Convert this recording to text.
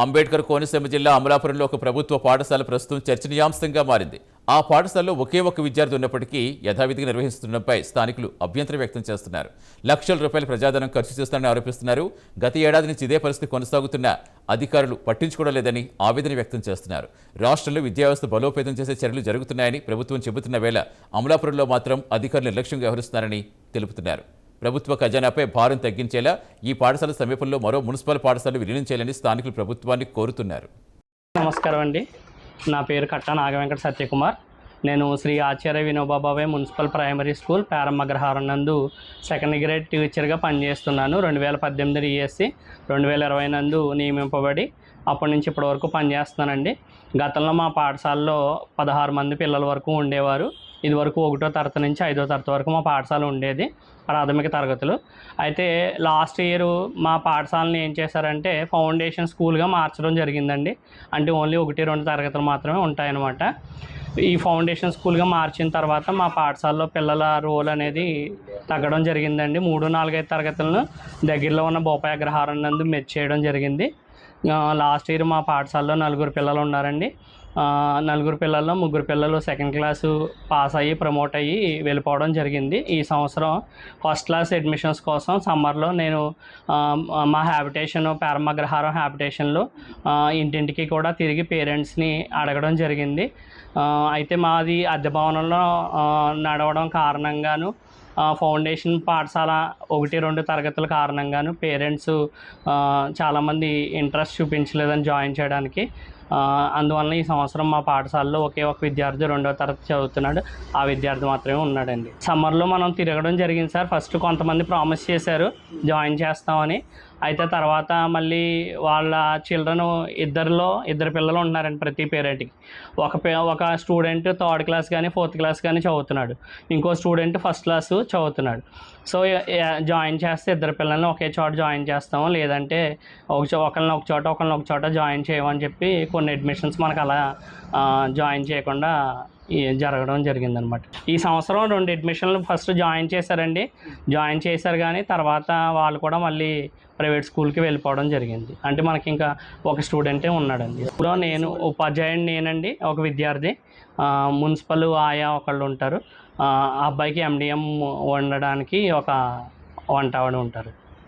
అంబేద్కర్ కోనసీమ జిల్లా అమలాపురంలో ఒక ప్రభుత్వ పాఠశాల ప్రస్తుతం చర్చనీయాంశంగా మారింది. ఆ పాఠశాలలో ఒకే ఒక విద్యార్థి ఉన్నప్పటికీ యథావిధిగా నిర్వహిస్తుండటంపై స్థానికులు అభ్యంతరం వ్యక్తం చేస్తున్నారు. లక్షల రూపాయల ప్రజాధనం ఖర్చు చేస్తారని ఆరోపిస్తున్నారు. గత ఏడాది నుంచి ఇదే పరిస్థితి కొనసాగుతున్న అధికారులు పట్టించుకోవడం లేదని ఆవేదన వ్యక్తం చేస్తున్నారు. రాష్ట్రంలో విద్యావ్యవస్థ బలోపేతం చేసే చర్యలు జరుగుతున్నాయని ప్రభుత్వం చెబుతున్న వేళ అమలాపురంలో మాత్రం అధికారులు నిర్లక్ష్యంగా వ్యవహరిస్తున్నారని తెలుపుతున్నారు. ప్రభుత్వ ఖజానాపై భారం తగ్గించేలా ఈ పాఠశాల సమీపంలో మరో మున్సిపల్ పాఠశాలను విలీనం చేయాలని స్థానికులు ప్రభుత్వాన్ని కోరుతున్నారు. నమస్కారం అండి, నా పేరు కట్టా నాగవెంకట సత్యకుమార్. నేను శ్రీ ఆచార్య వినోబాబావే మున్సిపల్ ప్రైమరీ స్కూల్ పేరమ్మగ్రహారం నందు సెకండ్ గ్రేడ్ టీచర్గా పనిచేస్తున్నాను. 2018 ESC 2020 నందు నియమింపబడి అప్పటి నుంచి ఇప్పటి వరకు పనిచేస్తున్నానండి. గతంలో మా పాఠశాలలో 16 మంది పిల్లల వరకు ఉండేవారు. ఇది వరకు 1వ తరగతి నుంచి 5వ తరగతి వరకు మా పాఠశాల ఉండేది, ప్రాథమిక తరగతులు. అయితే లాస్ట్ ఇయర్ మా పాఠశాలని ఏం చేశారంటే ఫౌండేషన్ స్కూల్గా మార్చడం జరిగిందండి. అంటే ఓన్లీ 1-2 తరగతులు మాత్రమే ఉంటాయన్నమాట. ఈ ఫౌండేషన్ స్కూల్గా మార్చిన తర్వాత మా పాఠశాలలో పిల్లల రోల్ అనేది తగ్గడం జరిగిందండి. 3-4-5 తరగతులను దగ్గరలో ఉన్న బోపాయి అగ్రహారం నందు మెర్జ్ చేయడం జరిగింది. లాస్ట్ ఇయర్ మా పాఠశాలలో 4 పిల్లలు ఉన్నారండి. 4 పిల్లల్లో 3 పిల్లలు సెకండ్ క్లాసు పాస్ అయ్యి ప్రమోట్ అయ్యి వెళ్ళిపోవడం జరిగింది. ఈ సంవత్సరం ఫస్ట్ క్లాస్ అడ్మిషన్స్ కోసం సమ్మర్లో నేను మా హ్యాబిటేషన్ పేరమ్మగ్రహారం హ్యాబిటేషన్లో ఇంటింటికి కూడా తిరిగి పేరెంట్స్ని అడగడం జరిగింది. అయితే మాది అద్దె భవనంలో నడవడం కారణంగాను ఫౌండేషన్ పాఠశాల 1-2 తరగతుల కారణంగాను పేరెంట్స్ చాలామంది ఇంట్రెస్ట్ చూపించలేదని జాయిన్ చేయడానికి. అందువలన ఈ సంవత్సరం మా పాఠశాలలో ఒకే ఒక విద్యార్థి 2వ తరగతి చదువుతున్నాడు. ఆ విద్యార్థి మాత్రమే ఉన్నాడండి. సమ్మర్లో మనం తిరగడం జరిగింది సార్. ఫస్ట్ కొంతమంది ప్రామిస్ చేశారు జాయిన్ చేస్తామని. అయితే తర్వాత మళ్ళీ వాళ్ళ ఇద్దరు పిల్లలు ఉంటున్నారండి ప్రతి పేరెంట్కి. ఒక స్టూడెంట్ 3rd క్లాస్ కానీ 4th క్లాస్ కానీ చదువుతున్నాడు, ఇంకో స్టూడెంట్ ఫస్ట్ క్లాసు చదువుతున్నాడు. సో జాయిన్ చేస్తే 2 పిల్లల్ని ఒకే చోట జాయిన్ చేస్తాము, లేదంటే ఒకళ్ళని ఒక చోట జాయిన్ చేయమని చెప్పి కొన్ని అడ్మిషన్స్ మనకు అలా జాయిన్ చేయకుండా జరగడం జరిగిందనమాట. ఈ సంవత్సరం 2 అడ్మిషన్లు ఫస్ట్ జాయిన్ చేశారు కానీ తర్వాత వాళ్ళు కూడా మళ్ళీ ప్రైవేట్ స్కూల్కి వెళ్ళిపోవడం జరిగింది. అంటే మనకి ఇంకా ఒక స్టూడెంటే ఉన్నాడండి. ఇప్పుడు నేను ఉపాధ్యాయుడిని నేనండి, ఒక విద్యార్థి. మున్సిపల్ ఆయా ఒకళ్ళు ఉంటారు. ఆ అబ్బాయికి MDM వండడానికి ఒక వంట ఆవిడ ఉంటారు.